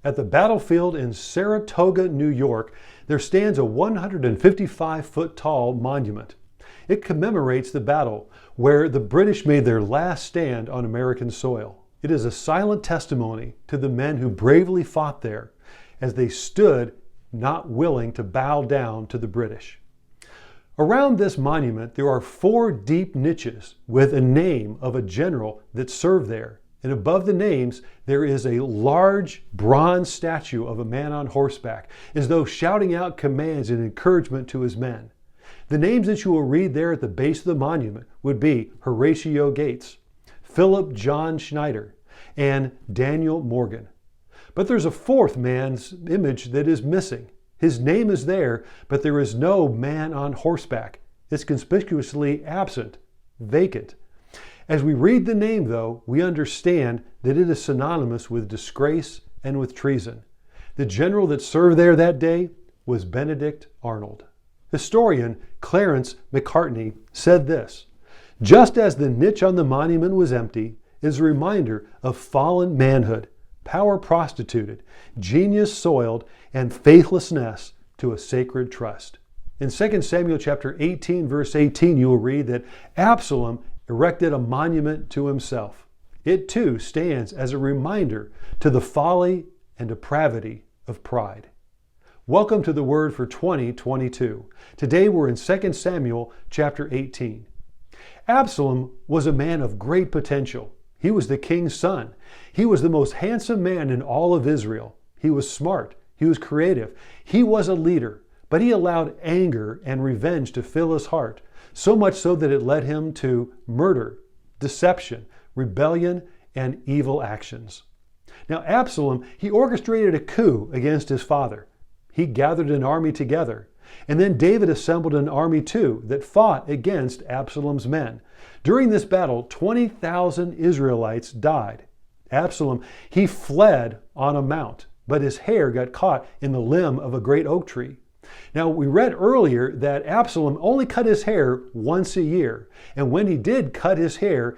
At the battlefield in Saratoga, New York, there stands a 155-foot tall monument. It commemorates the battle where the British made their last stand on American soil. It is a silent testimony to the men who bravely fought there as they stood not willing to bow down to the British. Around this monument, there are 4 deep niches with a name of a general that served there. And above the names, there is a large bronze statue of a man on horseback, as though shouting out commands and encouragement to his men. The names that you will read there at the base of the monument would be Horatio Gates, Philip John Schneider, and Daniel Morgan. But there's a 4th man's image that is missing. His name is there, but there is no man on horseback. It's conspicuously absent, vacant. As we read the name, though, we understand that it is synonymous with disgrace and with treason. The general that served there that day was Benedict Arnold. Historian Clarence Macartney said this: "Just as the niche on the monument was empty, is a reminder of fallen manhood, power prostituted, genius soiled, and faithlessness to a sacred trust." In 2 Samuel chapter 18, verse 18, you will read that Absalom erected a monument to himself. It too stands as a reminder to the folly and depravity of pride. Welcome to the Word for 2022. Today we're in 2 Samuel chapter 18. Absalom was a man of great potential. He was the king's son. He was the most handsome man in all of Israel. He was smart. He was creative. He was a leader, but he allowed anger and revenge to fill his heart, so much so that it led him to murder, deception, rebellion, and evil actions. Now Absalom, he orchestrated a coup against his father. He gathered an army together, and then David assembled an army too that fought against Absalom's men. During this battle, 20,000 Israelites died. Absalom, he fled on a mount, but his hair got caught in the limb of a great oak tree. Now, we read earlier that Absalom only cut his hair once a year. And when he did cut his hair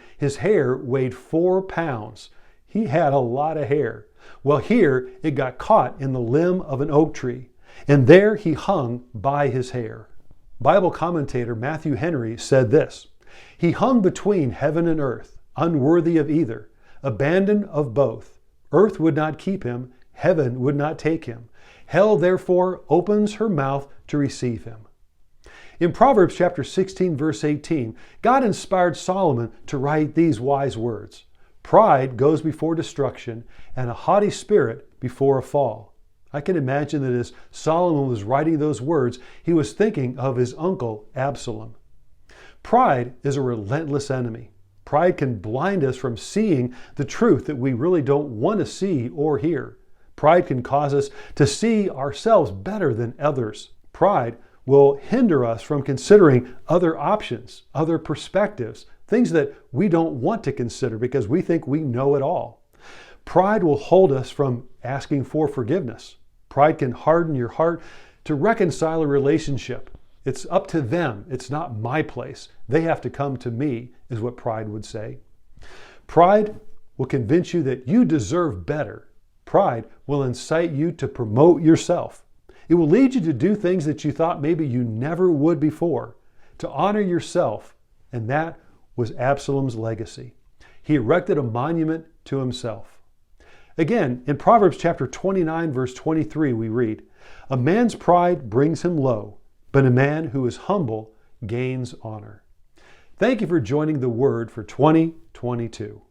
weighed 4 pounds. He had a lot of hair. Well, here it got caught in the limb of an oak tree. And there he hung by his hair. Bible commentator Matthew Henry said this: "He hung between heaven and earth, unworthy of either, abandoned of both. Earth would not keep him, heaven would not take him. Hell, therefore, opens her mouth to receive him." In Proverbs chapter 16, verse 18, God inspired Solomon to write these wise words: "Pride goes before destruction, and a haughty spirit before a fall." I can imagine that as Solomon was writing those words, he was thinking of his uncle Absalom. Pride is a relentless enemy. Pride can blind us from seeing the truth that we really don't want to see or hear. Pride can cause us to see ourselves better than others. Pride will hinder us from considering other options, other perspectives, things that we don't want to consider because we think we know it all. Pride will hold us from asking for forgiveness. Pride can harden your heart to reconcile a relationship. It's up to them. It's not my place. They have to come to me, is what pride would say. Pride will convince you that you deserve better. Pride will incite you to promote yourself. It will lead you to do things that you thought maybe you never would before, to honor yourself, and that was Absalom's legacy. He erected a monument to himself. Again, in Proverbs chapter 29, verse 23, we read, "A man's pride brings him low, but a man who is humble gains honor." Thank you for joining the Word for 2022.